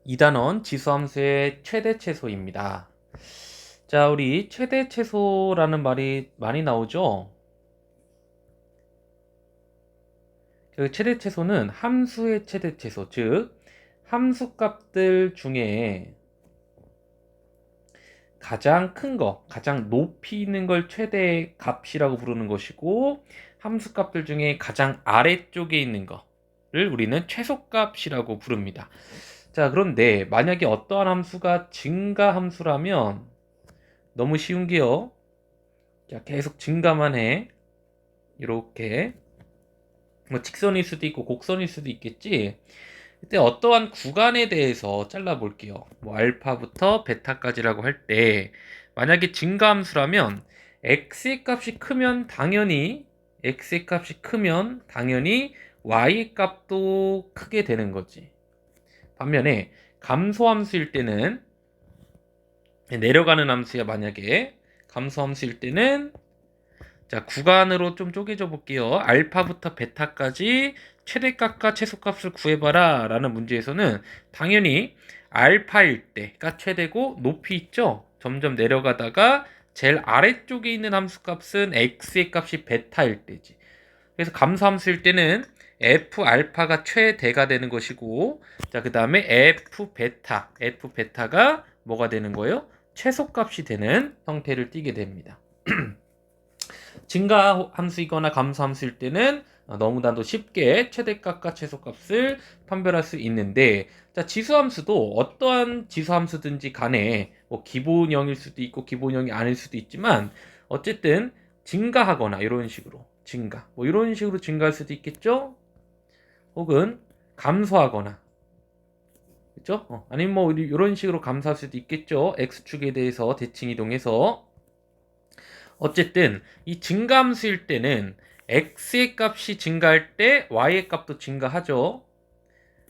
2단원 지수함수의 최대 최소입니다. 자, 우리 최대 최소라는 말이 많이 나오죠? 그 최대 최소는 함수의 최대 최소, 즉 함수 값들 중에 가장 큰 거, 가장 높이 있는 걸 최대 값이라고 부르는 것이고, 함수 값들 중에 가장 아래쪽에 있는 거를 우리는 최소값이라고 부릅니다. 자, 그런데 만약에 어떠한 함수가 증가 함수라면 너무 쉬운 게요. 자, 계속 증가만 해. 이렇게 뭐 직선일 수도 있고 곡선일 수도 있겠지. 그때 어떠한 구간에 대해서 잘라 볼게요. 뭐 알파부터 베타까지라고 할 때 만약에 증가함수라면 x의 값이 크면 당연히 y의 값도 크게 되는 거지. 반면에 감소함수일 때는 내려가는 함수야. 만약에 감소함수일 때는 자, 구간으로 좀 쪼개줘 볼게요. 알파부터 베타까지 최대값과 최소값을 구해봐라 라는 문제에서는 당연히 알파일 때가 최대고 높이 있죠. 점점 내려가다가 제일 아래쪽에 있는 함수값은 x의 값이 베타일 때지. 그래서 감소함수일 때는 f 알파가 최대가 되는 것이고, 자, 그 다음에 f 베타가 뭐가 되는 거예요? 최소값이 되는 형태를 띠게 됩니다. 증가 함수이거나 감소 함수일 때는 너무나도 쉽게 최대값과 최소값을 판별할 수 있는데, 자, 지수함수도 어떠한 지수함수든지 간에 뭐 기본형일 수도 있고 기본형이 아닐 수도 있지만 어쨌든 증가하거나 이런 식으로 뭐 이런 식으로 증가할 수도 있겠죠. 혹은 감소하거나, 그렇죠? 아니면 뭐 이런 식으로 감소할 수도 있겠죠. x축에 대해서 대칭 이동해서. 어쨌든 이 증가함수일 때는 x의 값이 증가할 때 y의 값도 증가하죠.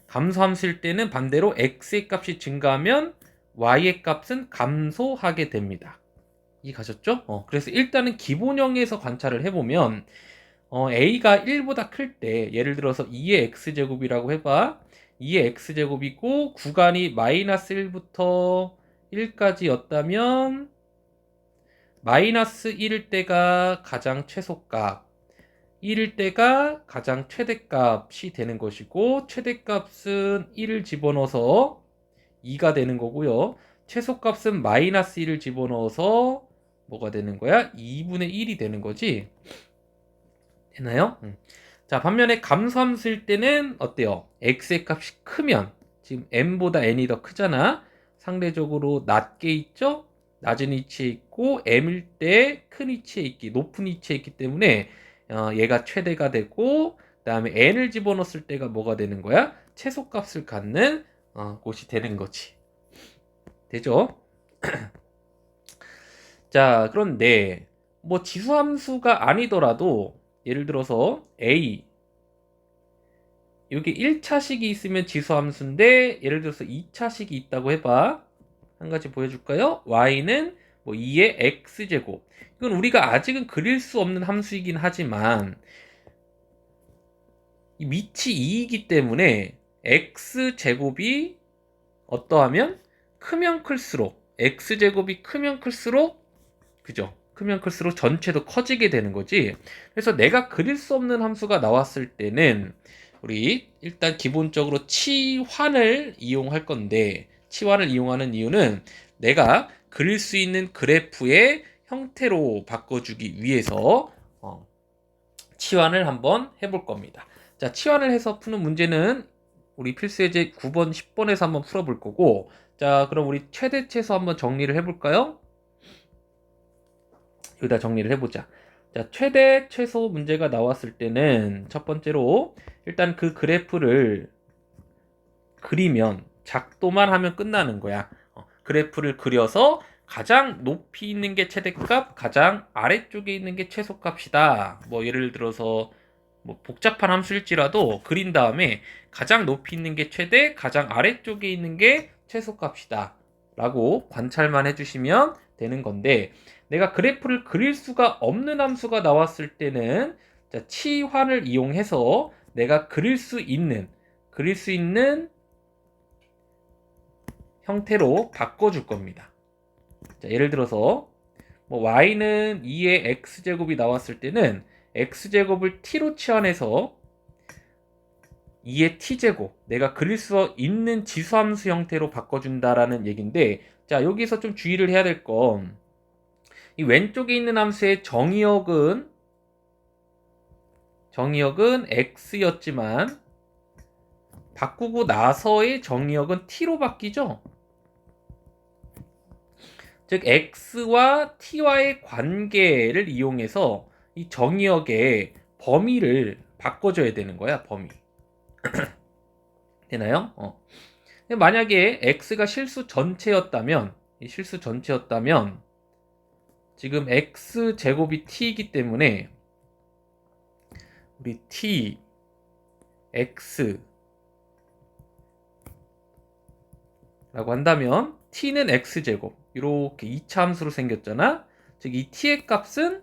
감소함수일 때는 반대로 x의 값이 증가하면 y의 값은 감소하게 됩니다. 이 가셨죠? 그래서 일단은 기본형에서 관찰을 해보면 a가 1보다 클 때, 예를 들어서 2의 x제곱이라고 해봐. 2의 x제곱이고 구간이 마이너스 1부터 1까지였다면 마이너스 1일 때가 가장 최소값, 1일 때가 가장 최대값이 되는 것이고, 최대값은 1을 집어넣어서 2가 되는 거고요. 최소값은 마이너스 1을 집어넣어서 뭐가 되는 거야? 2분의 1이 되는 거지. 되나요? 자, 반면에 감소함수일 때는 어때요? x의 값이 크면, 지금 m보다 n이 더 크잖아. 상대적으로 낮게 있죠? 낮은 위치에 있고 m일 때 큰 위치에 있기, 높은 위치에 있기 때문에 얘가 최대가 되고, 그 다음에 n을 집어넣었을 때가 뭐가 되는 거야? 최소값을 갖는 곳이 되는 거지. 되죠? 자, 그런데 뭐 지수함수가 아니더라도 예를 들어서 a, 여기 1차식이 있으면 지수함수인데, 예를 들어서 2차식이 있다고 해봐. 한 가지 보여줄까요? y는 뭐 2의 x제곱. 이건 우리가 아직은 그릴 수 없는 함수이긴 하지만 이 밑이 2이기 때문에 x제곱이 어떠하면 크면 클수록, x제곱이 크면 클수록, 그죠? 크면 클수록 전체도 커지게 되는 거지. 그래서 내가 그릴 수 없는 함수가 나왔을 때는 우리 일단 기본적으로 치환을 이용할 건데, 치환을 이용하는 이유는 내가 그릴 수 있는 그래프의 형태로 바꿔주기 위해서 치환을 한번 해볼 겁니다. 자, 치환을 해서 푸는 문제는 우리 필수예제 9번, 10번에서 한번 풀어볼 거고, 자, 그럼 우리 최대 최소 한번 정리를 해볼까요? 여기다 정리를 해보자. 자, 최대 최소 문제가 나왔을 때는 첫 번째로 일단 그 그래프를 그리면, 작도만 하면 끝나는 거야. 그래프를 그려서 가장 높이 있는 게 최대값, 가장 아래쪽에 있는 게 최소값이다. 뭐 예를 들어서 뭐 복잡한 함수일지라도 그린 다음에 가장 높이 있는 게 최대, 가장 아래쪽에 있는 게 최소값이다 라고 관찰만 해주시면 되는 건데, 내가 그래프를 그릴 수가 없는 함수가 나왔을 때는 자, 치환을 이용해서 내가 그릴 수 있는 형태로 바꿔줄 겁니다. 자, 예를 들어서 뭐 y는 2의 x제곱이 나왔을 때는 x제곱을 t로 치환해서 2의 t제곱, 내가 그릴 수 있는 지수함수 형태로 바꿔준다라는 얘기인데, 자, 여기서 좀 주의를 해야 될 건, 이 왼쪽에 있는 함수의 정의역은 x였지만 바꾸고 나서의 정의역은 t로 바뀌죠. 즉 x와 t와의 관계를 이용해서 이 정의역의 범위를 바꿔줘야 되는 거야. 범위. 되나요? 만약에 x가 실수 전체였다면 지금 x 제곱이 t이기 때문에 우리 t x 라고 한다면 t는 x제곱 이렇게 2차 함수로 생겼잖아. 즉 이 t의 값은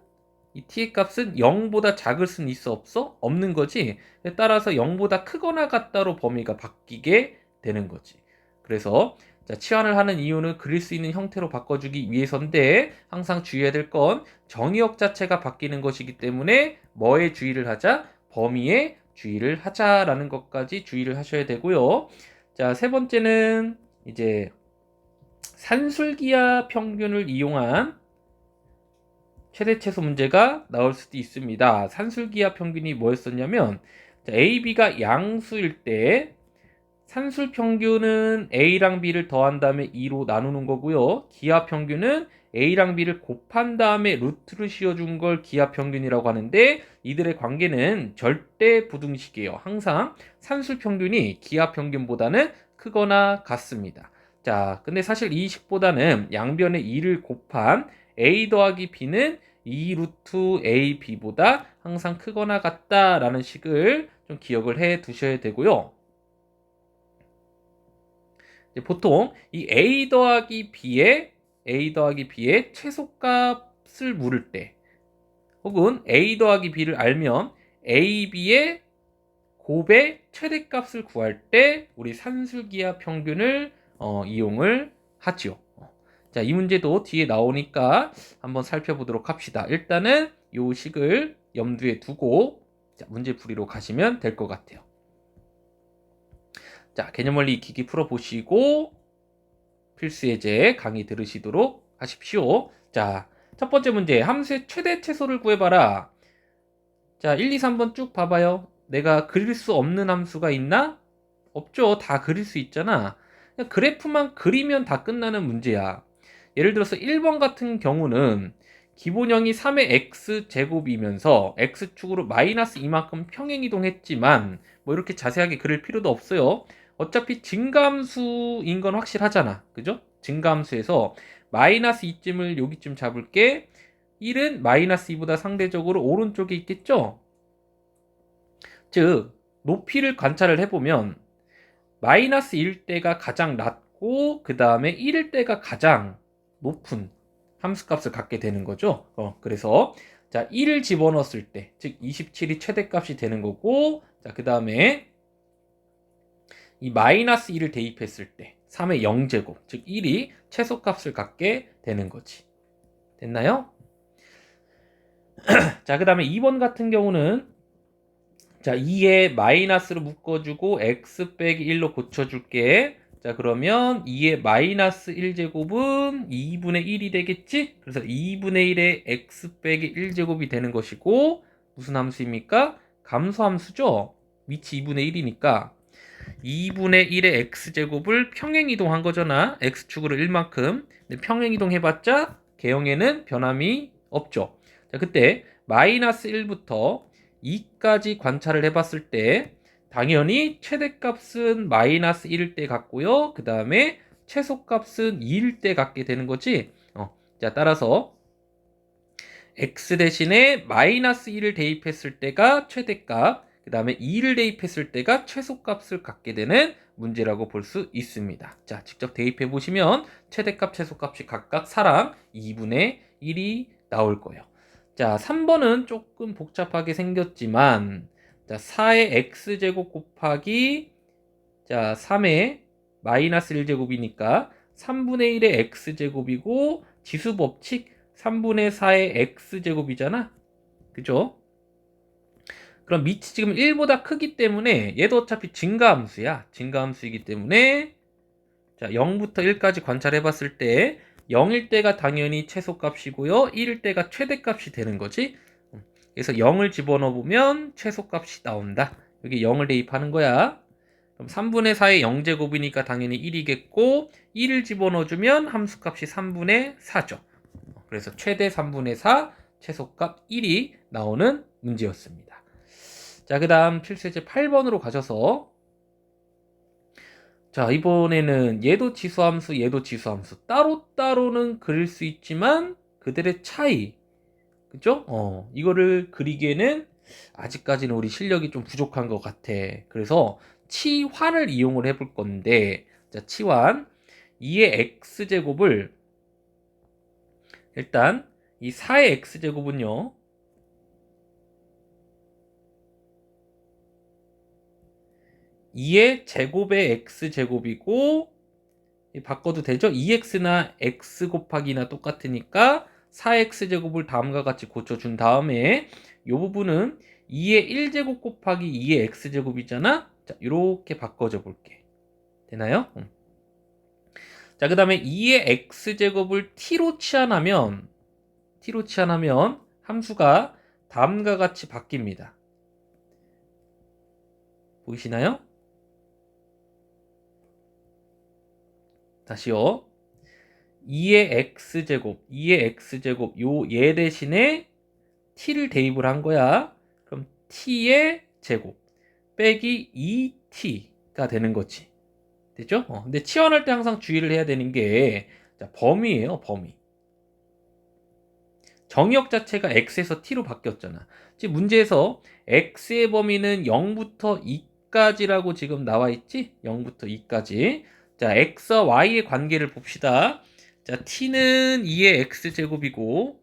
0보다 작을 수는 있어 없어? 없는 거지. 따라서 0보다 크거나 같다로 범위가 바뀌게 되는 거지. 그래서 자, 치환을 하는 이유는 그릴 수 있는 형태로 바꿔주기 위해서인데 항상 주의해야 될 건 정의역 자체가 바뀌는 것이기 때문에 뭐에 주의를 하자? 범위에 주의를 하자라는 것까지 주의를 하셔야 되고요. 자, 세 번째는 이제 산술기하 평균을 이용한 최대 최소 문제가 나올 수도 있습니다. 산술기하 평균이 뭐였었냐면 A, B가 양수일 때 산술 평균은 A랑 B를 더한 다음에 2로 나누는 거고요. 기하 평균은 A랑 B를 곱한 다음에 루트를 씌워준 걸 기하 평균이라고 하는데 이들의 관계는 절대 부등식이에요. 항상 산술 평균이 기하 평균보다는 크거나 같습니다. 자, 근데 사실 이 식보다는 양변에 2를 곱한 A 더하기 B는 2 루트 A, B보다 항상 크거나 같다라는 식을 좀 기억을 해 두셔야 되고요. 보통 이 A 더하기 B의 최소값을 물을 때 혹은 A 더하기 B를 알면 A, B의 곱의 최대값을 구할 때 우리 산술기하 평균을 이용을 하죠. 자, 이 문제도 뒤에 나오니까 한번 살펴보도록 합시다. 일단은 이 식을 염두에 두고 자, 문제풀이로 가시면 될 것 같아요. 자, 개념원리 익히기 풀어보시고 필수 예제 강의 들으시도록 하십시오. 자, 첫 번째 문제. 함수의 최대 최소를 구해봐라. 자, 1, 2, 3번 쭉 봐봐요. 내가 그릴 수 없는 함수가 있나? 없죠. 다 그릴 수 있잖아. 그냥 그래프만 그리면 다 끝나는 문제야. 예를 들어서 1번 같은 경우는 기본형이 3의 x제곱이면서 x축으로 마이너스 이만큼 평행이동했지만 뭐 이렇게 자세하게 그릴 필요도 없어요. 어차피 증가함수인 건 확실하잖아. 그죠? 증가함수에서 마이너스 2쯤을 여기쯤 잡을게. 1은 마이너스 2보다 상대적으로 오른쪽에 있겠죠? 즉 높이를 관찰을 해보면 마이너스 1일 때가 가장 낮고 그 다음에 1일 때가 가장 높은 함수값을 갖게 되는 거죠. 그래서 자 1을 집어넣었을 때 즉 27이 최대값이 되는 거고 자 그 다음에 이 마이너스 1을 대입했을 때 3의 0제곱 즉 1이 최소값을 갖게 되는 거지. 됐나요? 자 그 다음에 2번 같은 경우는 자 2에 마이너스로 묶어주고 x 빼기 1로 고쳐줄게. 자 그러면 2의 마이너스 1제곱은 2분의 1이 되겠지? 그래서 2분의 1의 x 빼기 1제곱이 되는 것이고 무슨 함수입니까? 감소함수죠? 위치 2분의 1이니까 2분의 1의 x제곱을 평행이동한 거잖아. x축으로 1만큼. 근데 평행이동 해봤자 개형에는 변함이 없죠. 자 그때 마이너스 1부터 2까지 관찰을 해봤을 때 당연히 최대값은 마이너스 1일 때 같고요. 그 다음에 최소값은 2일 때 갖게 되는 거지. 자 따라서 x 대신에 마이너스 1을 대입했을 때가 최대값, 그 다음에 2를 대입했을 때가 최소값을 갖게 되는 문제라고 볼 수 있습니다. 자 직접 대입해 보시면 최대값, 최소값이 각각 4랑 2분의 1이 나올 거예요. 자 3번은 조금 복잡하게 생겼지만 자 4의 x제곱 곱하기 자 3의 마이너스 1제곱이니까 3분의 1의 x제곱이고 지수법칙 3분의 4의 x제곱이잖아. 그죠? 그럼 밑이 지금 1보다 크기 때문에 얘도 어차피 증가함수야. 증가함수이기 때문에 자 0부터 1까지 관찰해 봤을 때 0일 때가 당연히 최소값이고요. 1일 때가 최대값이 되는 거지. 그래서 0을 집어넣어 보면 최소값이 나온다. 여기 0을 대입하는 거야. 그럼 3분의 4의 0제곱이니까 당연히 1이겠고 1을 집어넣어주면 함수값이 3분의 4죠. 그래서 최대 3분의 4, 최소값 1이 나오는 문제였습니다. 자, 그 다음 필수예제 8번으로 가셔서 자, 이번에는 얘도 지수함수, 얘도 지수함수 따로따로는 그릴 수 있지만 그들의 차이, 그죠? 이거를 그리기에는 아직까지는 우리 실력이 좀 부족한 것 같아. 그래서 치환을 이용을 해볼 건데, 자, 치환 2의 x제곱을 일단 이 4의 x제곱은요 2의 제곱의 x제곱이고 바꿔도 되죠? 2x나 x 곱하기나 똑같으니까 4x제곱을 다음과 같이 고쳐준 다음에 이 부분은 2의 1제곱 곱하기 2의 x제곱이잖아? 자, 이렇게 바꿔줘 볼게. 되나요? 자, 그 다음에 2의 x제곱을 t로 치환하면 함수가 다음과 같이 바뀝니다. 보이시나요? 다시요. 2의 x제곱 요 얘 대신에 t를 대입을 한 거야. 그럼 t의 제곱 빼기 2t가 되는 거지. 됐죠? 근데 치환할 때 항상 주의를 해야 되는 게 자, 범위예요, 범위. 정의역 자체가 x에서 t로 바뀌었잖아. 지금 문제에서 x의 범위는 0부터 2까지라고 지금 나와 있지? 0부터 2까지. 자, x와 y의 관계를 봅시다. 자, t는 2의 x제곱이고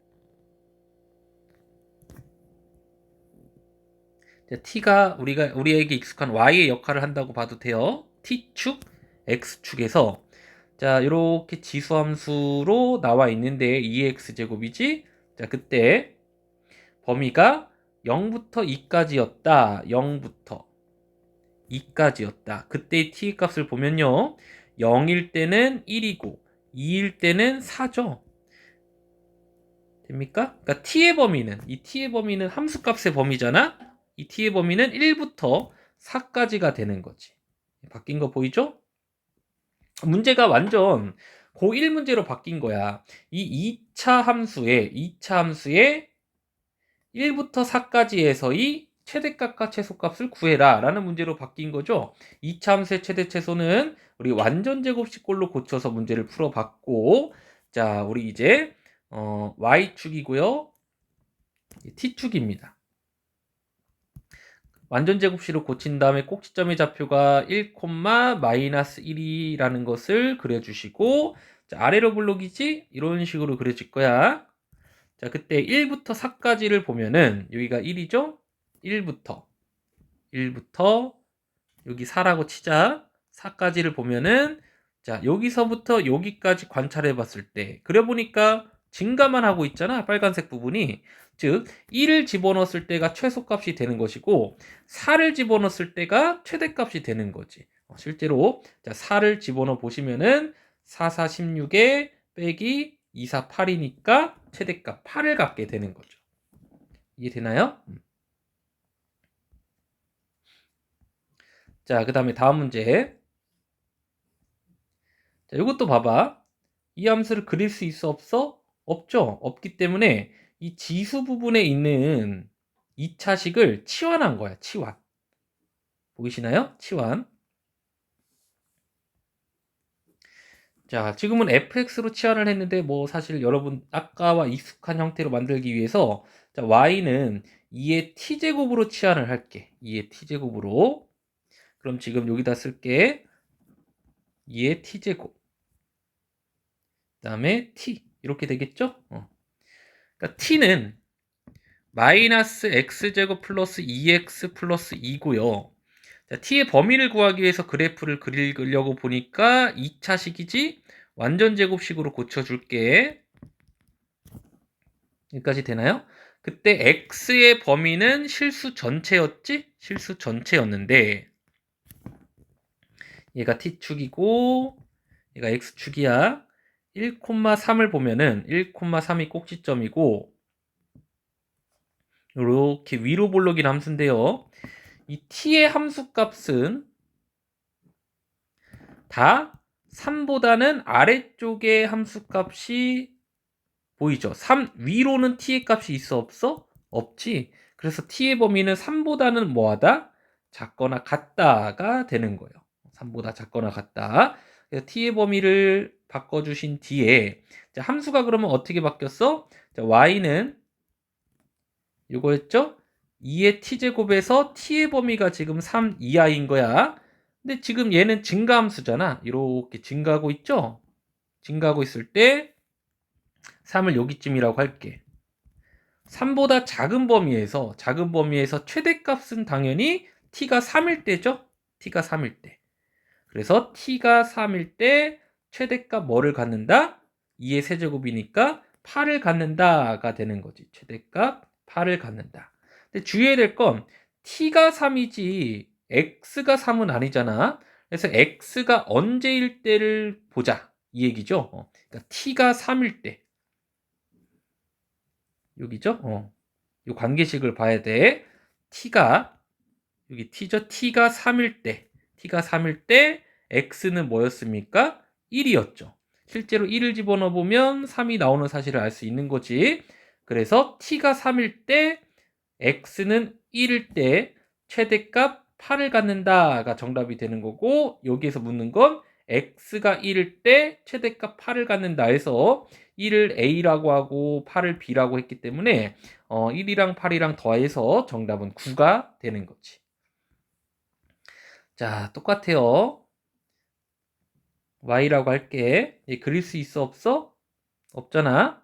자, t가 우리에게 익숙한 y의 역할을 한다고 봐도 돼요. t축, x축에서 자, 이렇게 지수함수로 나와 있는데 2x제곱이지? 자, 그때 범위가 0부터 2까지였다. 0부터 2까지였다. 그때의 t 값을 보면요. 0일 때는 1이고 2일 때는 4죠. 됩니까? 그러니까 t의 범위는 함수값의 범위잖아. 이 t의 범위는 1부터 4까지가 되는 거지. 바뀐 거 보이죠? 문제가 완전 고1 문제로 바뀐 거야. 이 2차 함수의 1부터 4까지에서의 최대값과 최소값을 구해라 라는 문제로 바뀐 거죠. 2차 함수의 최대 최소는 우리 완전 제곱식꼴로 고쳐서 문제를 풀어봤고 자 우리 이제 y축이고요 t축입니다. 완전 제곱식으로 고친 다음에 꼭지점의 좌표가 1, 마이너스 1이라는 것을 그려주시고 자, 아래로 블록이지 이런 식으로 그려질 거야. 자, 그때 1부터 4까지를 보면은 여기가 1이죠? 1부터 여기 4라고 치자. 4까지를 보면은 자, 여기서부터 여기까지 관찰해 봤을 때 그려 보니까 증가만 하고 있잖아. 빨간색 부분이. 즉 1을 집어넣었을 때가 최소값이 되는 것이고 4를 집어넣었을 때가 최대값이 되는 거지. 실제로 자, 4를 집어넣어 보시면은 4, 4, 16에 빼기 2, 4, 8이니까 최대값 8을 갖게 되는 거죠. 이해되나요? 자, 그 다음에 다음 문제. 자, 이것도 봐봐. 이 함수를 그릴 수 있어, 없어? 없죠? 없기 때문에 이 지수 부분에 있는 2차식을 치환한 거야, 치환. 보이시나요? 치환. 자, 지금은 fx로 치환을 했는데 뭐 사실 여러분 아까와 익숙한 형태로 만들기 위해서 자, y는 2의 t제곱으로 치환을 할게. 2의 t제곱으로. 그럼 지금 여기다 쓸게. 2의 t제곱. 그 다음에 t. 이렇게 되겠죠? 그러니까 t는 마이너스 x제곱 플러스 2x 플러스 2고요. 자, t의 범위를 구하기 위해서 그래프를 그리려고 보니까 2차식이지 완전 제곱식으로 고쳐줄게. 여기까지 되나요? 그때 x의 범위는 실수 전체였지? 실수 전체였는데 얘가 t축이고 얘가 x축이야. 1,3을 보면은 1,3이 꼭지점이고 이렇게 위로 볼록인 함수인데요. 이 t의 함수값은 다 3보다는 아래쪽의 함수값이 보이죠? 3 위로는 t의 값이 있어 없어? 없지. 그래서 t의 범위는 3보다는 뭐하다? 작거나 같다가 되는 거예요. 3보다 작거나 같다. 그래서 t의 범위를 바꿔주신 뒤에 자, 함수가 그러면 어떻게 바뀌었어? 자, y는 이거였죠? 2의 t제곱에서 t의 범위가 지금 3 이하인 거야. 근데 지금 얘는 증가함수잖아. 이렇게 증가하고 있죠? 증가하고 있을 때 3을 여기쯤이라고 할게. 3보다 작은 범위에서 최대값은 당연히 t가 3일 때죠? t가 3일 때. 그래서 t가 3일 때 최대값 뭐를 갖는다? 2의 세제곱이니까 8을 갖는다가 되는 거지. 최대값 8을 갖는다. 근데 주의해야 될 건 t가 3이지 x가 3은 아니잖아. 그래서 x가 언제일 때를 보자. 이 얘기죠. 그러니까 t가 3일 때. 여기죠? 이 관계식을 봐야 돼. t가 여기 t죠? t가 3일 때 x는 뭐였습니까? 1이었죠. 실제로 1을 집어넣어 보면 3이 나오는 사실을 알 수 있는 거지. 그래서 t가 3일 때 x는 1일 때 최대값 8을 갖는다가 정답이 되는 거고 여기에서 묻는 건 x가 1일 때 최대값 8을 갖는다 해서 1을 a라고 하고 8을 b라고 했기 때문에 1이랑 8이랑 더해서 정답은 9가 되는 거지. 자, 똑같아요. y라고 할게. 그릴 수 있어 없어? 없잖아.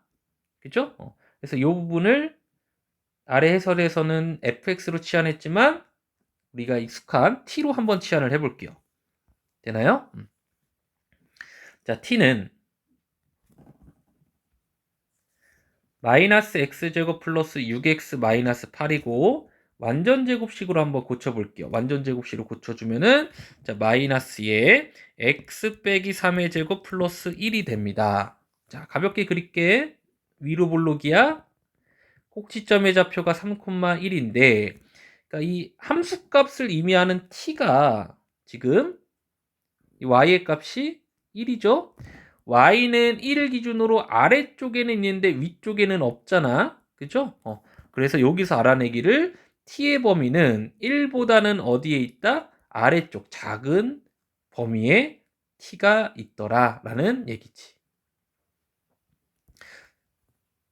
그죠? 그래서 이 부분을 아래 해설에서는 fx로 치환했지만 우리가 익숙한 t로 한번 치환을 해볼게요. 되나요? 자, t는 마이너스 x제곱 플러스 6x 마이너스 8이고 완전 제곱식으로 한번 고쳐볼게요. 완전 제곱식으로 고쳐주면은 자 마이너스에 x 빼기 3의 제곱 플러스 1이 됩니다. 자 가볍게 그릴게. 위로 볼록이야. 꼭지점의 좌표가 3,1인데 그러니까 이 함수값을 의미하는 t가 지금 이 y의 값이 1이죠. y는 1을 기준으로 아래쪽에는 있는데 위쪽에는 없잖아. 그죠? 그래서 여기서 알아내기를 t의 범위는 1보다는 어디에 있다? 아래쪽 작은 범위에 t가 있더라 라는 얘기지.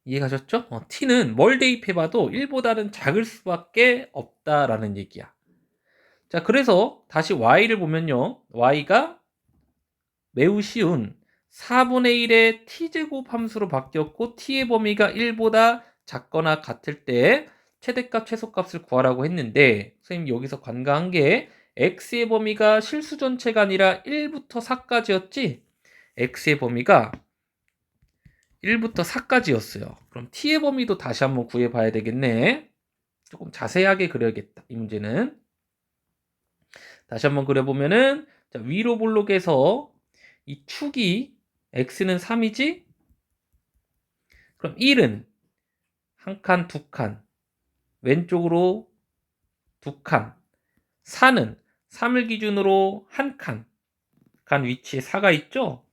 이해가셨죠? t는 뭘 대입해봐도 1보다는 작을 수밖에 없다라는 얘기야. 자, 그래서 다시 y를 보면요. y가 매우 쉬운 4분의 1의 t제곱 함수로 바뀌었고 t의 범위가 1보다 작거나 같을 때 최대값 최소값을 구하라고 했는데 선생님 여기서 관가한 게 x의 범위가 실수 전체가 아니라 1부터 4까지였지? x의 범위가 1부터 4까지였어요. 그럼 t의 범위도 다시 한번 구해봐야 되겠네. 조금 자세하게 그려야겠다. 이 문제는. 다시 한번 그려보면은 자, 위로 볼록에서 이 축이 x는 3이지? 그럼 1은 한 칸, 두 칸. 왼쪽으로 두 칸. 4는 3을 기준으로 한 칸. 간 위치에 4가 있죠?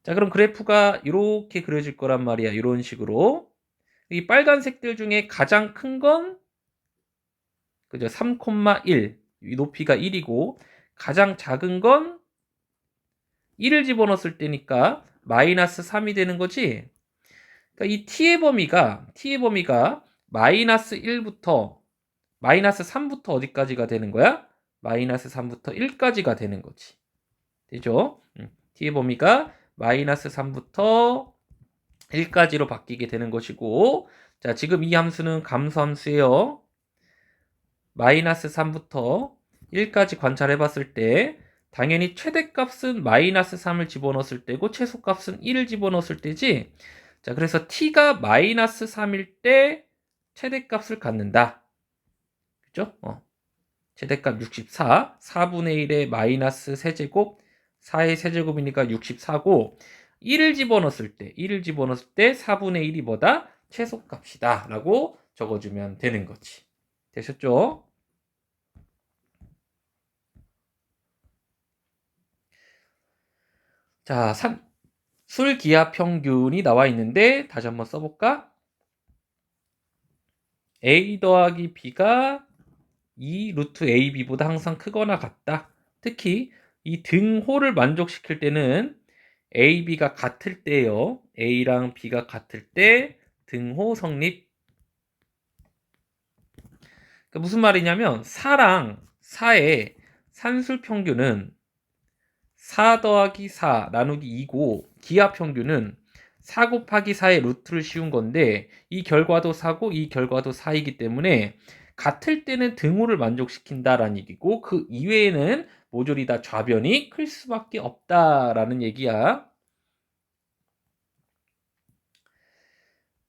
자, 그럼 그래프가 이렇게 그려질 거란 말이야. 이런 식으로. 이 빨간색들 중에 가장 큰 건 그죠? 3,1. 이 높이가 1이고 가장 작은 건 1을 집어넣었을 때니까 마이너스 3이 되는 거지. 그러니까 이 t의 범위가 마이너스 1부터 마이너스 3부터 어디까지가 되는 거야? 마이너스 3부터 1까지가 되는 거지. 되죠? t의 범위가 마이너스 3부터 1까지로 바뀌게 되는 것이고 자 지금 이 함수는 감소함수예요. 마이너스 3부터 1까지 관찰해 봤을 때 당연히 최대값은 마이너스 3을 집어넣었을 때고 최소값은 1을 집어넣었을 때지. 자, 그래서 t가 마이너스 3일 때 최대값을 갖는다. 그죠? 최대값 64, 4분의 1의 마이너스 세제곱, 4의 세제곱이니까 64고, 1을 집어넣었을 때 4분의 1이 뭐다? 최소값이다. 라고 적어주면 되는 거지. 되셨죠? 자, 술기압 평균이 나와 있는데, 다시 한번 써볼까? A 더하기 B가 2 루트 AB보다 항상 크거나 같다. 특히 이 등호를 만족시킬 때는 AB가 같을 때요. A랑 B가 같을 때 등호 성립. 그러니까 무슨 말이냐면 4랑 4의 산술 평균은 4 더하기 4 나누기 2고 기하 평균은 4 곱하기 4의 루트를 씌운 건데 이 결과도 4고 이 결과도 4이기 때문에 같을 때는 등호를 만족시킨다라는 얘기고 그 이외에는 모조리 다 좌변이 클 수밖에 없다라는 얘기야.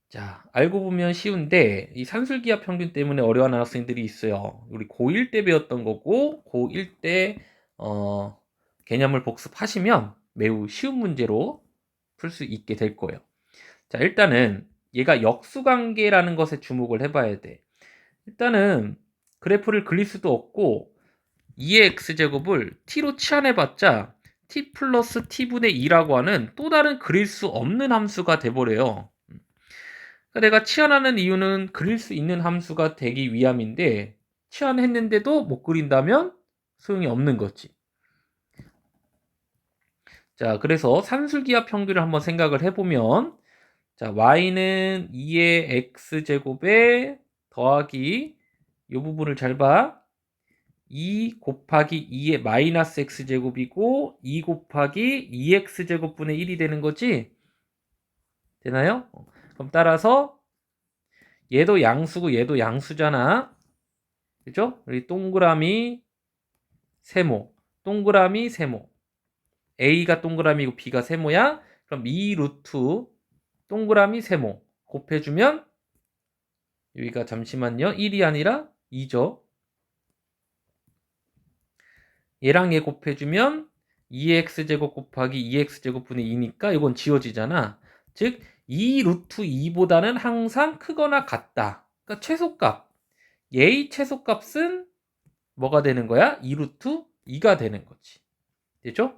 자, 알고 보면 쉬운데 이 산술기하 평균 때문에 어려워하는 학생들이 있어요. 우리 고1 때 배웠던 거고 고1 때 개념을 복습하시면 매우 쉬운 문제로 풀 수 있게 될 거예요. 자, 일단은 얘가 역수관계라는 것에 주목을 해봐야 돼. 일단은 그래프를 그릴 수도 없고 2의 x제곱을 t로 치환해봤자 t 플러스 t분의 2라고 하는 또 다른 그릴 수 없는 함수가 돼버려요. 그러니까 내가 치환하는 이유는 그릴 수 있는 함수가 되기 위함인데 치환했는데도 못 그린다면 소용이 없는 거지. 자, 그래서 산술기하 평균을 한번 생각을 해보면 자, y는 2의 x제곱에 더하기 이 부분을 잘 봐. 2 곱하기 2의 마이너스 x제곱이고 2 곱하기 2x제곱분의 1이 되는 거지? 되나요? 그럼 따라서 얘도 양수고 얘도 양수잖아. 그죠? 우리 동그라미 세모, 동그라미 세모. A가 동그라미고 B가 세모야. 그럼 2 루트 동그라미 세모 곱해주면 여기가 잠시만요. 1이 아니라 2죠. 얘랑 얘 곱해주면 2x제곱 곱하기 2x제곱분의 2니까 이건 지워지잖아. 즉 2 루트 2보다는 항상 크거나 같다. 그러니까 최소값. 얘의 최소값은 뭐가 되는 거야? 2 루트 2가 되는 거지. 되죠?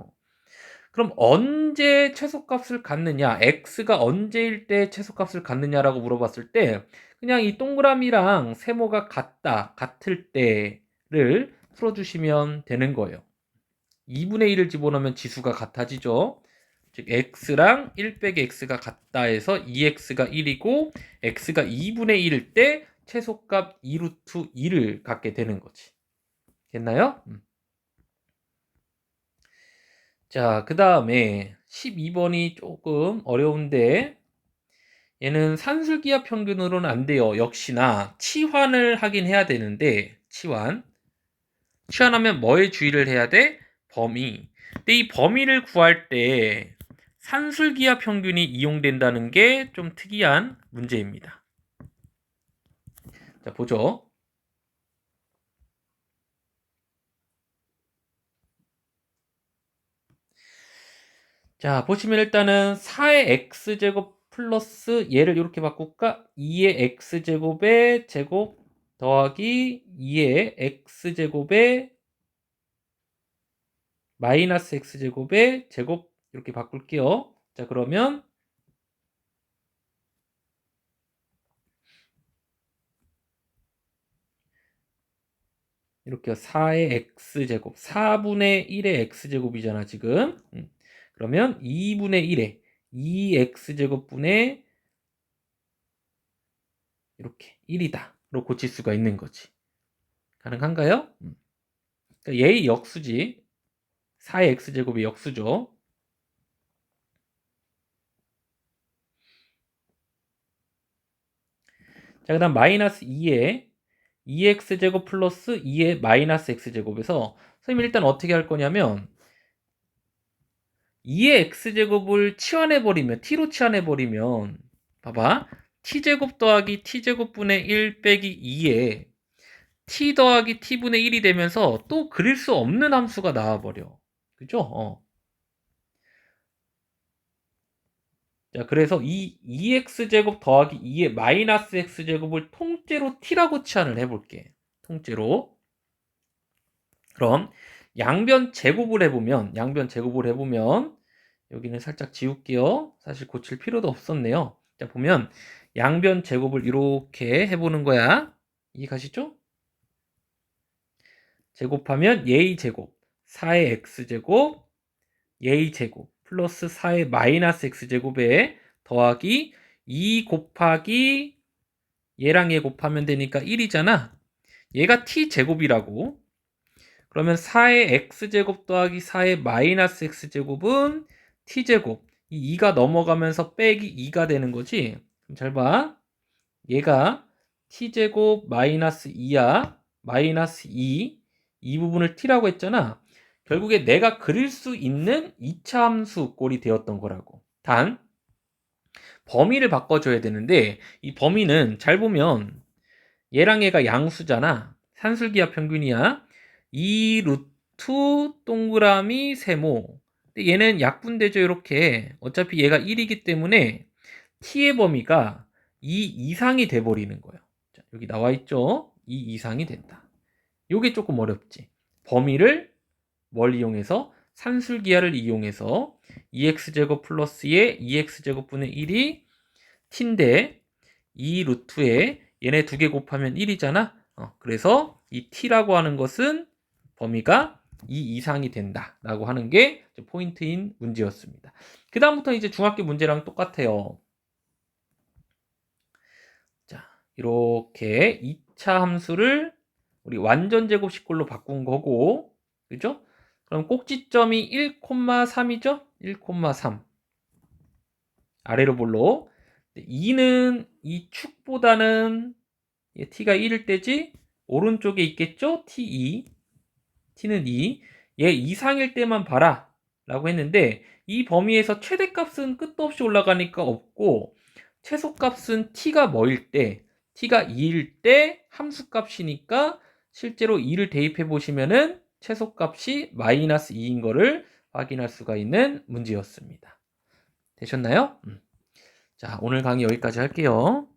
그럼 언제 최소값을 갖느냐? x가 언제일 때 최소값을 갖느냐라고 물어봤을 때 그냥 이 동그라미랑 세모가 같을 때를 풀어주시면 되는 거예요. 2분의 1을 집어넣으면 지수가 같아지죠. 즉 x랑 1 빼기 x가 같다 해서 2x가 1이고 x가 2분의 1일 때 최소값 2 루트 2를 갖게 되는 거지. 됐나요? 자, 그 다음에 12번이 조금 어려운데 얘는 산술기하 평균으로는 안 돼요. 역시나 치환을 하긴 해야 되는데 치환하면 뭐에 주의를 해야 돼? 범위. 근데 이 범위를 구할 때 산술기하 평균이 이용된다는 게 좀 특이한 문제입니다. 자, 보죠. 자, 보시면 일단은 4의 x제곱 플러스 얘를 이렇게 바꿀까? 2의 x제곱의 제곱 더하기 2의 x제곱의 마이너스 x제곱의 제곱 이렇게 바꿀게요. 자, 그러면 이렇게 4의 x제곱 4분의 1의 x제곱이잖아 지금. 그러면 2분의 1의 2x제곱분의 이렇게 1이다 로 고칠 수가 있는 거지. 가능한가요? 그러니까 얘의 역수지. 4의 x제곱이 역수죠. 자, 그 다음 마이너스 2의 2x제곱 플러스 2의 마이너스 x제곱에서 선생님이 일단 어떻게 할 거냐면 2의 x제곱을 치환해버리면 t로 치환해버리면 봐봐 t제곱 더하기 t제곱분의 1 빼기 2에 t 더하기 t분의 1이 되면서 또 그릴 수 없는 함수가 나와버려. 그죠? 자, 그래서 이 2x제곱 더하기 2의 마이너스 x제곱을 통째로 t라고 치환을 해볼게. 통째로. 그럼 양변 제곱을 해보면 여기는 살짝 지울게요. 사실 고칠 필요도 없었네요. 자, 보면 양변 제곱을 이렇게 해보는 거야. 이해가시죠? 제곱하면 예의 제곱 4의 x제곱 예의 제곱 플러스 4의 마이너스 x제곱에 더하기 2 곱하기 얘랑 얘 곱하면 되니까 1이잖아. 얘가 t제곱이라고. 그러면 4의 x제곱 더하기 4의 마이너스 x제곱은 t제곱. 이 2가 넘어가면서 빼기 2가 되는 거지. 그럼 잘 봐. 얘가 t제곱 마이너스 2야. 마이너스 2. 이 부분을 t라고 했잖아. 결국에 내가 그릴 수 있는 2차 함수 꼴이 되었던 거라고. 단 범위를 바꿔줘야 되는데 이 범위는 잘 보면 얘랑 얘가 양수잖아. 산술기하 평균이야. 2 루트 동그라미 세모. 근데 얘는 약분되죠. 이렇게. 어차피 얘가 1이기 때문에 t의 범위가 2 이상이 돼버리는 거예요. 자, 여기 나와 있죠. 2 이상이 된다. 요게 조금 어렵지. 범위를 뭘 이용해서? 산술기하를 이용해서 2x제곱 플러스의 2x제곱분의 1이 t인데 2 루트에 얘네 두 개 곱하면 1이잖아. 그래서 이 t라고 하는 것은 범위가 2 이상이 된다 라고 하는 게 포인트인 문제였습니다. 그 다음부터 이제 중학교 문제랑 똑같아요. 자, 이렇게 2차 함수를 우리 완전 제곱식꼴로 바꾼 거고, 그죠? 그럼 꼭지점이 1,3이죠? 1,3 아래로 볼로 2는 이 축보다는 t가 1일 때지 오른쪽에 있겠죠? t2 t는 2 얘 이상일 때만 봐라 라고 했는데 이 범위에서 최대값은 끝도 없이 올라가니까 없고 최소값은 t가 뭐일 때 t가 2일 때 함수값이니까 실제로 2를 대입해 보시면은 최소값이 마이너스 2인 거를 확인할 수가 있는 문제였습니다. 되셨나요? 자, 오늘 강의 여기까지 할게요.